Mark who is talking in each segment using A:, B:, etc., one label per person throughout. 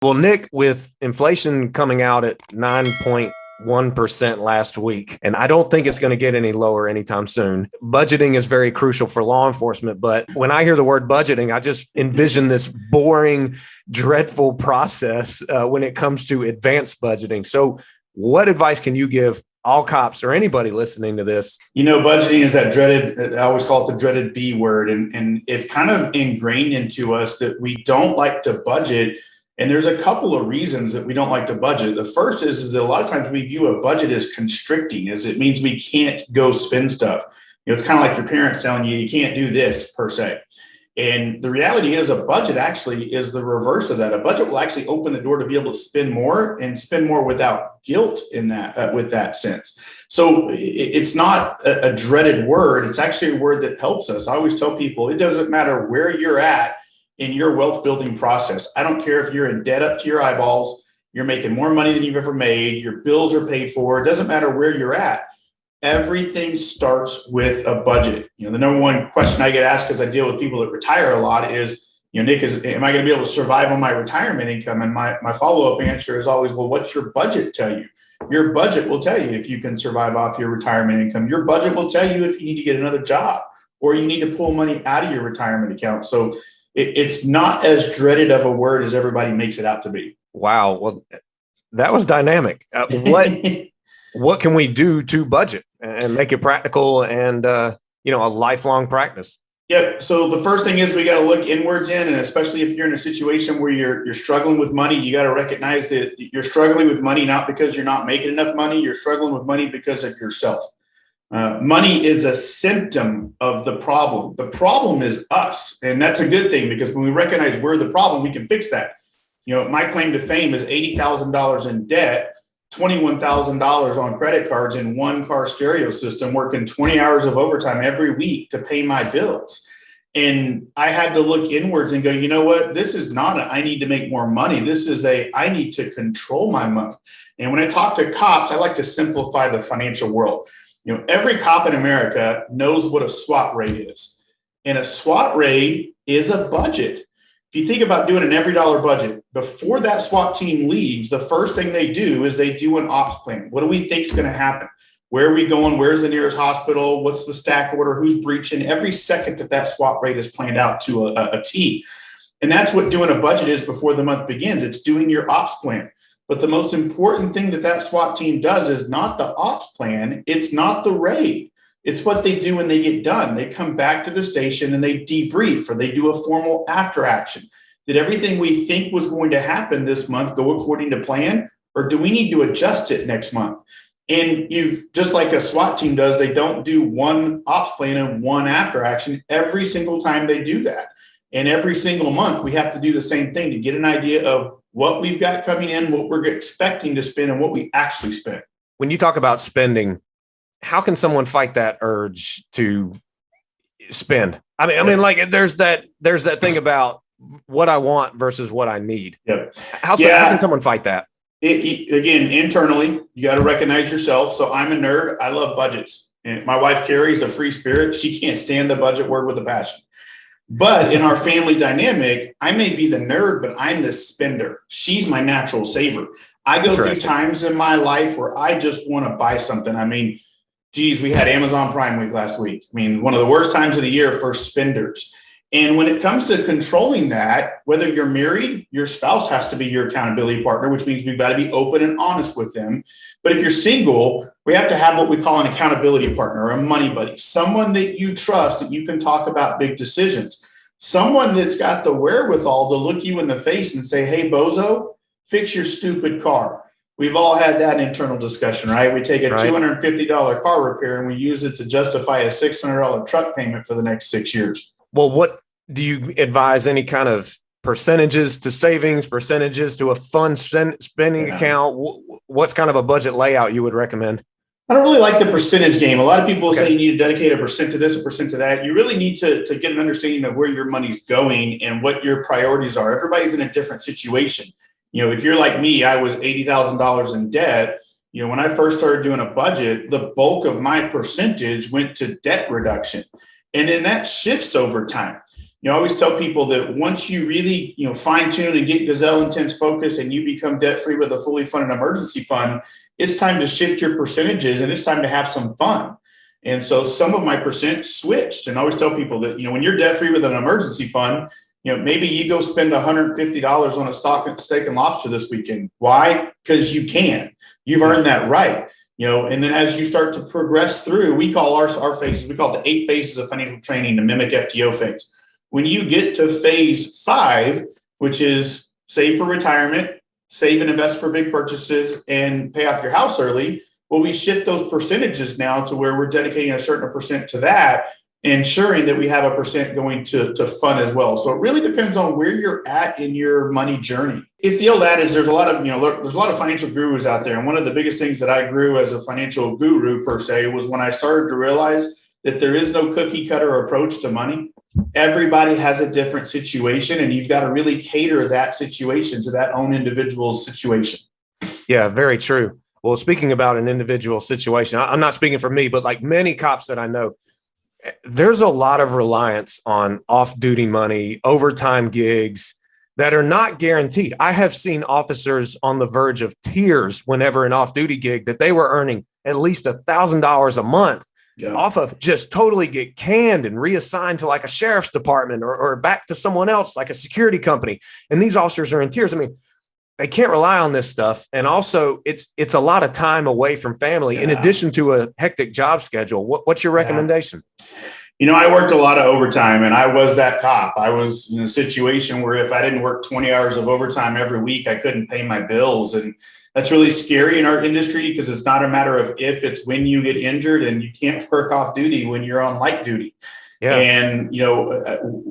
A: Well, Nick, with inflation coming out at 9.1% last week, and I don't think it's going to get any lower anytime soon. Budgeting is very crucial for law enforcement. But when I hear the word budgeting, I just envision this boring, dreadful process when it comes to advanced budgeting. So what advice can you give all cops or anybody listening to this?
B: Budgeting is that dreaded, I always call it the dreaded B word. And it's kind of ingrained into us that we don't like to budget. And there's a couple of reasons that we don't like to budget. The first is that a lot of times we view a budget as constricting, as it means we can't go spend stuff. It's kind of like your parents telling you can't do this per se. And the reality is a budget actually is the reverse of that. A budget will actually open the door to be able to spend more and spend more without guilt in that, with that sense. So it's not a dreaded word. It's actually a word that helps us. I always tell people, it doesn't matter where you're at in your wealth building process. I don't care if you're in debt up to your eyeballs, you're making more money than you've ever made, your bills are paid for. It doesn't matter where you're at. Everything starts with a budget. The number one question I get asked, because I deal with people that retire a lot, is, Nick, am I going to be able to survive on my retirement income? And my follow-up answer is always, well, what's your budget tell you? Your budget will tell you if you can survive off your retirement income. Your budget will tell you if you need to get another job or you need to pull money out of your retirement account. So it's not as dreaded of a word as everybody makes it out to be.
A: Wow. Well, that was dynamic. What can we do to budget and make it practical and, a lifelong practice?
B: Yep. So the first thing is we got to look inwards in, and especially if you're in a situation where you're struggling with money, you got to recognize that you're struggling with money, not because you're not making enough money. You're struggling with money because of yourself. Money is a symptom of the problem. The problem is us. And that's a good thing, because when we recognize we're the problem, we can fix that. My claim to fame is $80,000 in debt, $21,000 on credit cards, in one car stereo system, working 20 hours of overtime every week to pay my bills. And I had to look inwards and go, you know what? This is not I need to make more money. This is I need to control my money. And when I talk to cops, I like to simplify the financial world. Every cop in America knows what a SWAT raid is. And a SWAT raid is a budget. If you think about doing an every dollar budget, before that SWAT team leaves, the first thing they do is they do an ops plan. What do we think is going to happen? Where are we going? Where's the nearest hospital? What's the stack order? Who's breaching? Every second that SWAT raid is planned out to a T. And that's what doing a budget is before the month begins. It's doing your ops plan. But the most important thing that SWAT team does is not the ops plan. It's not the raid. It's what they do when they get done. They come back to the station and they debrief, or they do a formal after action. Did everything we think was going to happen this month go according to plan? Or do we need to adjust it next month? And just like a SWAT team does, they don't do one ops plan and one after action every single time they do that. And every single month, we have to do the same thing to get an idea of what we've got coming in, what we're expecting to spend, and what we actually spend.
A: When you talk about spending, how can someone fight that urge to spend? I mean, like there's that thing about what I want versus what I need.
B: Yep.
A: How can someone fight that?
B: Again, internally, you got to recognize yourself. So I'm a nerd. I love budgets. And my wife, Carrie, is a free spirit. She can't stand the budget word with a passion. But in our family dynamic, I may be the nerd, but I'm the spender. She's my natural saver. I go through times in my life where I just want to buy something. I mean, geez, we had Amazon Prime Week last week. I mean, one of the worst times of the year for spenders. And when it comes to controlling that, whether you're married, your spouse has to be your accountability partner, which means we've got to be open and honest with them. But if you're single, we have to have what we call an accountability partner, or a money buddy, someone that you trust, that you can talk about big decisions, someone that's got the wherewithal to look you in the face and say, hey, bozo, fix your stupid car. We've all had that internal discussion, right? We take a $250 car repair and we use it to justify a $600 truck payment for the next 6 years.
A: Well, what do you advise? Any kind of percentages to savings, percentages to a fund spending account? What's kind of a budget layout you would recommend?
B: I don't really like the percentage game. A lot of people say you need to dedicate a percent to this, a percent to that. You really need to get an understanding of where your money's going and what your priorities are. Everybody's in a different situation. If you're like me, I was $80,000 in debt. When I first started doing a budget, the bulk of my percentage went to debt reduction. And then that shifts over time. I always tell people that once you really, fine tune and get gazelle intense focus and you become debt free with a fully funded emergency fund, it's time to shift your percentages and it's time to have some fun. And so some of my percent switched. And I always tell people that, when you're debt free with an emergency fund, maybe you go spend $150 on a steak and lobster this weekend. Why? Because you can. You've earned that right. And then as you start to progress through, we call our phases, we call it the 8 phases of financial training to mimic FTO phase. When you get to phase 5, which is save for retirement, save and invest for big purchases, and pay off your house early, well, we shift those percentages now to where we're dedicating a certain percent to that, ensuring that we have a percent going to fun as well. So it really depends on where you're at in your money journey. If the old adage, there's a lot of financial gurus out there. And one of the biggest things that I grew as a financial guru per se was when I started to realize that there is no cookie cutter approach to money. Everybody has a different situation, and you've got to really cater that situation to that own individual's situation.
A: Yeah, very true. Well, speaking about an individual situation, I'm not speaking for me, but like many cops that I know, there's a lot of reliance on off-duty money, overtime gigs that are not guaranteed. I have seen officers on the verge of tears whenever an off-duty gig that they were earning at least $1,000 a month off of just totally get canned and reassigned to like a sheriff's department or back to someone else, like a security company. And these officers are in tears. I mean, they can't rely on this stuff. And also it's a lot of time away from family in addition to a hectic job schedule. What's your recommendation?
B: I worked a lot of overtime, and I was that cop. I was in a situation where if I didn't work 20 hours of overtime every week, I couldn't pay my bills. And that's really scary in our industry because it's not a matter of if, it's when you get injured, and you can't work off duty when you're on light duty. Yeah. And,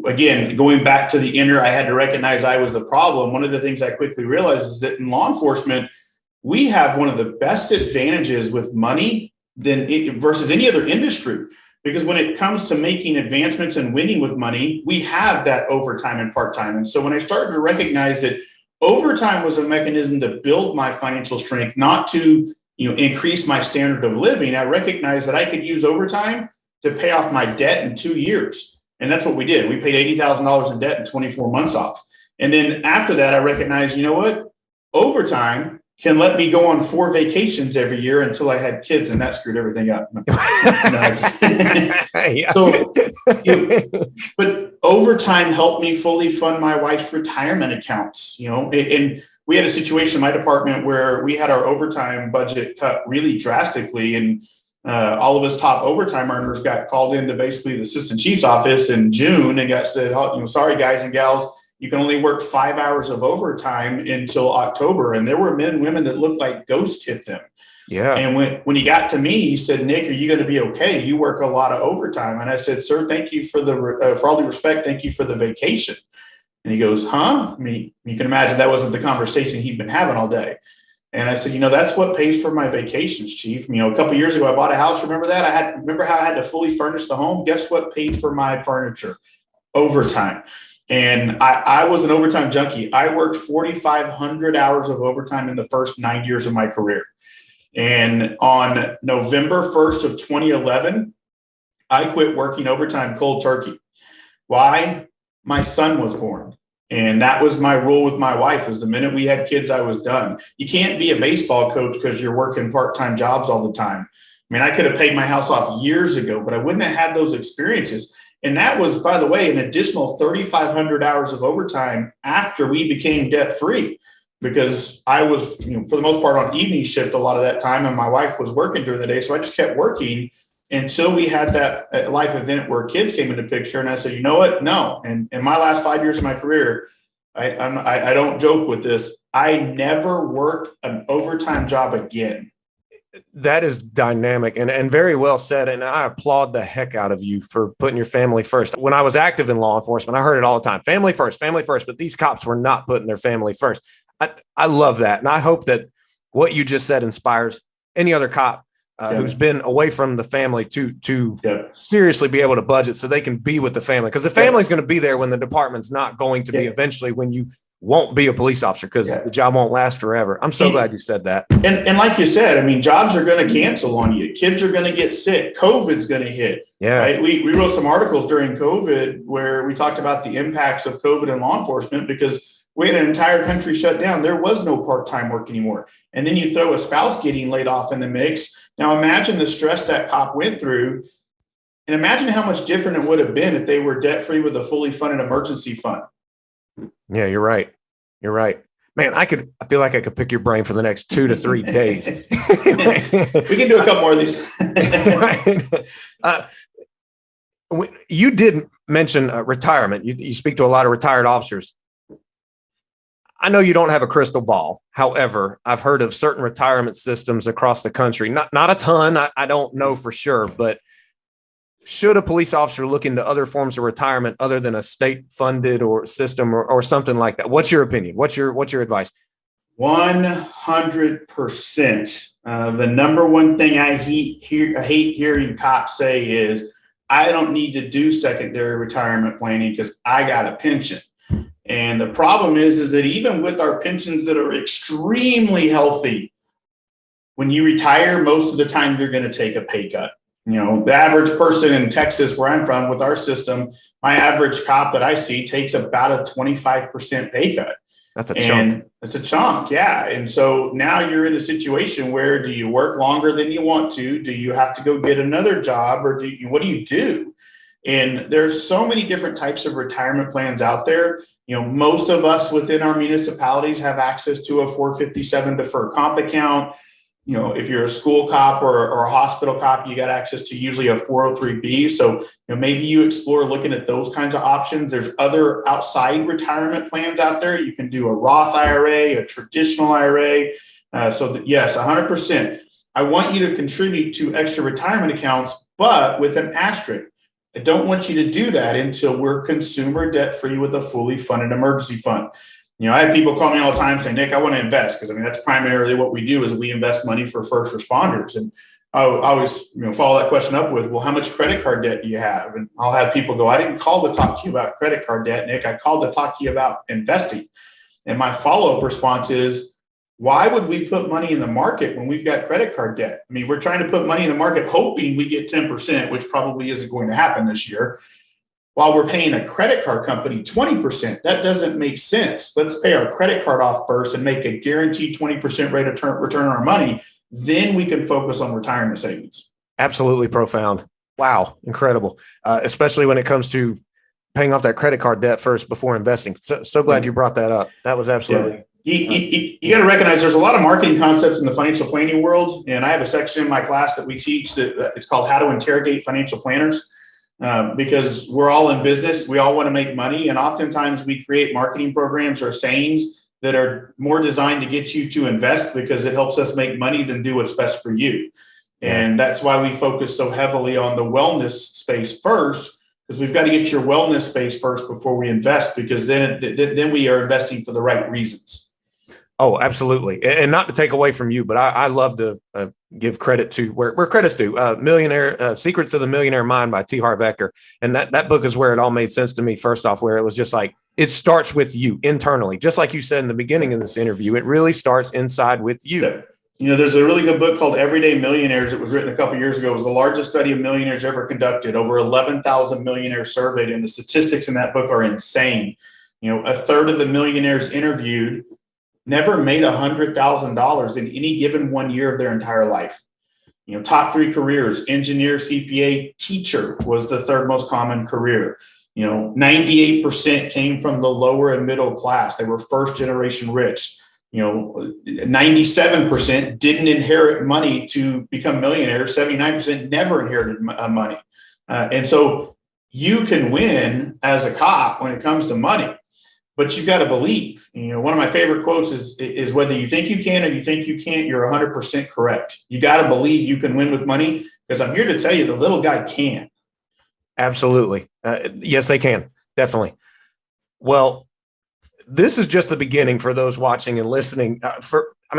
B: again, going back to the inner, I had to recognize I was the problem. One of the things I quickly realized is that in law enforcement, we have one of the best advantages with money versus any other industry. Because when it comes to making advancements and winning with money, we have that overtime and part-time. And so when I started to recognize that overtime was a mechanism to build my financial strength, not to increase my standard of living, I recognized that I could use overtime to pay off my debt in 2 years. And that's what we did. We paid $80,000 in debt and 24 months off. And then after that, I recognized, overtime can let me go on 4 vacations every year until I had kids, and that screwed everything up. But overtime helped me fully fund my wife's retirement accounts, and we had a situation in my department where we had our overtime budget cut really drastically, and all of us top overtime earners got called into basically the assistant chief's office in June and got said, sorry, guys and gals, you can only work 5 hours of overtime until October. And there were men and women that looked like ghosts hit them. Yeah. And when he got to me, he said, Nick, are you going to be okay? You work a lot of overtime. And I said, sir, thank you for for all due respect. Thank you for the vacation. And he goes, huh? I mean, you can imagine that wasn't the conversation he'd been having all day. And I said, that's what pays for my vacations, Chief. A couple of years ago, I bought a house. Remember that? Remember how I had to fully furnish the home? Guess what paid for my furniture? Overtime. And I was an overtime junkie. I worked 4,500 hours of overtime in the first 9 years of my career. And on November 1st of 2011, I quit working overtime cold turkey. Why? My son was born. And that was my rule with my wife, is the minute we had kids, I was done. You can't be a baseball coach because you're working part-time jobs all the time. I could have paid my house off years ago, but I wouldn't have had those experiences. And that was, by the way, an additional 3,500 hours of overtime after we became debt-free, because I was, for the most part, on evening shift a lot of that time, and my wife was working during the day. So I just kept working until we had that life event where kids came into the picture. And I said, you know what? No. And in my last 5 years of my career, I don't joke with this, I never worked an overtime job again.
A: That is dynamic and very well said. And I applaud the heck out of you for putting your family first. When I was active in law enforcement, I heard it all the time, family first, but these cops were not putting their family first. I love that. And I hope that what you just said inspires any other cop who's been away from the family to seriously be able to budget so they can be with the family, because the family is going to be there when the department's not going to be eventually, when you won't be a police officer because the job won't last forever. I'm so glad you said that.
B: And like you said, I mean, jobs are going to cancel on you. Kids are going to get sick. COVID's going to hit.
A: Yeah.
B: Right? We wrote some articles during COVID where we talked about the impacts of COVID in law enforcement because we had an entire country shut down. There was no part-time work anymore. And then you throw a spouse getting laid off in the mix. Now imagine the stress that cop went through. And imagine how much different it would have been if they were debt-free with a fully funded emergency fund.
A: Yeah, you're right. You're right. Man, I feel like I could pick your brain for the next 2 to 3 days.
B: We can do a couple more of these.
A: You did mention retirement. You speak to a lot of retired officers. I know you don't have a crystal ball. However, I've heard of certain retirement systems across the country. Not a ton. I don't know for sure, but should a police officer look into other forms of retirement other than a state-funded or system or something like that? What's your opinion? What's your advice?
B: 100%. The number one thing I hate hearing cops say is, I don't need to do secondary retirement planning because I got a pension. And the problem is that even with our pensions that are extremely healthy, when you retire, most of the time you're going to take a pay cut. You know, the average person in Texas, where I'm from, with our system, my average cop that I see takes about a 25% pay cut.
A: That's a chunk.
B: It's a chunk, yeah. And so now you're in a situation where, do you work longer than you want to? Do you have to go get another job, or what do you do? And there's so many different types of retirement plans out there. You know, most of us within our municipalities have access to a 457 deferred comp account. You know, if you're a school cop or a hospital cop, you got access to usually a 403B. So, you know, maybe you explore looking at those kinds of options. There's other outside retirement plans out there. You can do a Roth IRA, a traditional IRA. Yes, 100%. I want you to contribute to extra retirement accounts, but with an asterisk. I don't want you to do that until we're consumer debt free with a fully funded emergency fund. You know, I have people call me all the time saying, Nick, I want to invest, because I mean, that's primarily what we do, is we invest money for first responders. And I always, follow that question up with, well, how much credit card debt do you have? And I'll have people go, I didn't call to talk to you about credit card debt, Nick. I called to talk to you about investing. And my follow-up response is, why would we put money in the market when we've got credit card debt? I mean, we're trying to put money in the market hoping we get 10%, which probably isn't going to happen this year, while we're paying a credit card company 20%. That doesn't make sense. Let's pay our credit card off first and make a guaranteed 20% rate of return on our money. Then we can focus on retirement savings.
A: Absolutely profound. Wow. Incredible. Especially when it comes to paying off that credit card debt first before investing. So glad you brought that up. That was absolutely.
B: Yeah. You got to recognize there's a lot of marketing concepts in the financial planning world. And I have a section in my class that we teach that it's called How to Interrogate Financial Planners. Because we're all in business, we all want to make money. And oftentimes we create marketing programs or sayings that are more designed to get you to invest because it helps us make money than do what's best for you. And that's why we focus so heavily on the wellness space first, because we've got to get your wellness space first before we invest, because then we are investing for the right reasons.
A: Oh, absolutely. And not to take away from you, but I love to give credit to where credit's due. Millionaire Secrets of the Millionaire Mind by T. Harv Eker. And that book is where it all made sense to me. First off, where it was just like, it starts with you internally. Just like you said in the beginning of this interview, it really starts inside with you.
B: Yeah. There's a really good book called Everyday Millionaires. It was written a couple of years ago. It was the largest study of millionaires ever conducted. Over 11,000 millionaires surveyed, and the statistics in that book are insane. A third of the millionaires interviewed never made $100,000 in any given 1 year of their entire life. Top three careers: engineer, CPA, teacher was the third most common career. 98% came from the lower and middle class. They were first generation rich. 97% didn't inherit money to become millionaires. 79% never inherited money. And so you can win as a cop when it comes to money, but you've got to believe. One of my favorite quotes is whether you think you can or you think you can't, you're 100% correct. You got to believe you can win with money, because I'm here to tell you the little guy can.
A: Absolutely. Yes, they can. Definitely. Well, this is just the beginning for those watching and listening.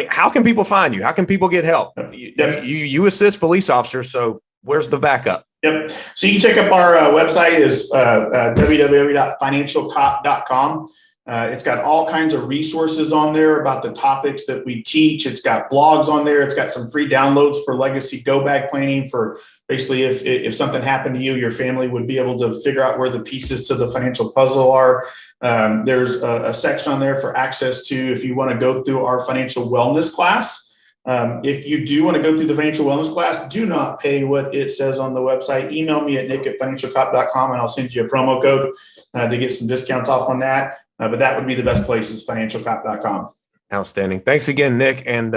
A: How can people find you? How can people get help?
B: Yep.
A: You assist police officers, so where's the backup?
B: Yep. So you can check up our website is www.financialcop.com. It's got all kinds of resources on there about the topics that we teach. It's got blogs on there. It's got some free downloads for legacy go bag planning, for basically if something happened to you, your family would be able to figure out where the pieces to the financial puzzle are. There's a section on there for access to, if you want to go through our financial wellness class. If you do want to go through the financial wellness class, do not pay what it says on the website. Email me at nick@financialcop.com and I'll send you a promo code to get some discounts off on that. But that would be the best place, is financialcop.com.
A: Outstanding. Thanks again, Nick. And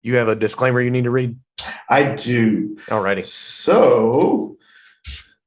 A: you have a disclaimer you need to read?
B: I do.
A: All righty.
B: So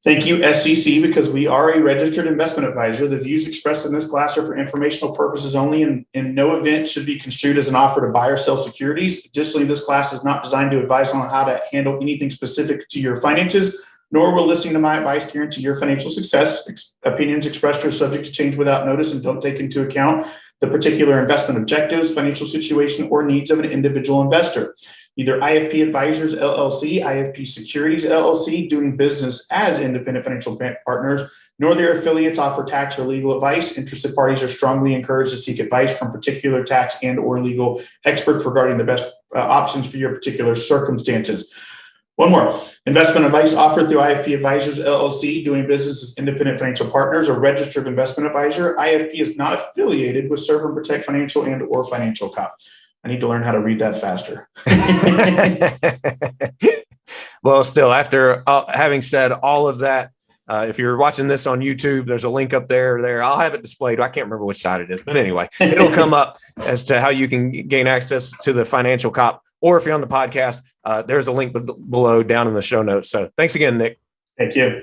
B: thank you, SEC, because we are a registered investment advisor. The views expressed in this class are for informational purposes only, and in no event should be construed as an offer to buy or sell securities. Additionally, this class is not designed to advise on how to handle anything specific to your finances, nor will listening to my advice guarantee your financial success. Opinions expressed are subject to change without notice and don't take into account the particular investment objectives, financial situation, or needs of an individual investor. Either IFP Advisors LLC, IFP Securities LLC, doing business as independent financial partners, nor their affiliates offer tax or legal advice. Interested parties are strongly encouraged to seek advice from particular tax and or legal experts regarding the best options for your particular circumstances. One more. Investment advice offered through IFP Advisors LLC, doing business as independent financial partners, a registered investment advisor. IFP is not affiliated with Serve and Protect Financial and or FinancialCop. I need to learn how to read that faster.
A: Well, still, after having said all of that, if you're watching this on YouTube, there's a link up there. I'll have it displayed. I can't remember which side it is, but anyway, it'll come up as to how you can gain access to the Financial Cop. Or if you're on the podcast, there's a link below down in the show notes. So thanks again, Nick.
B: Thank you.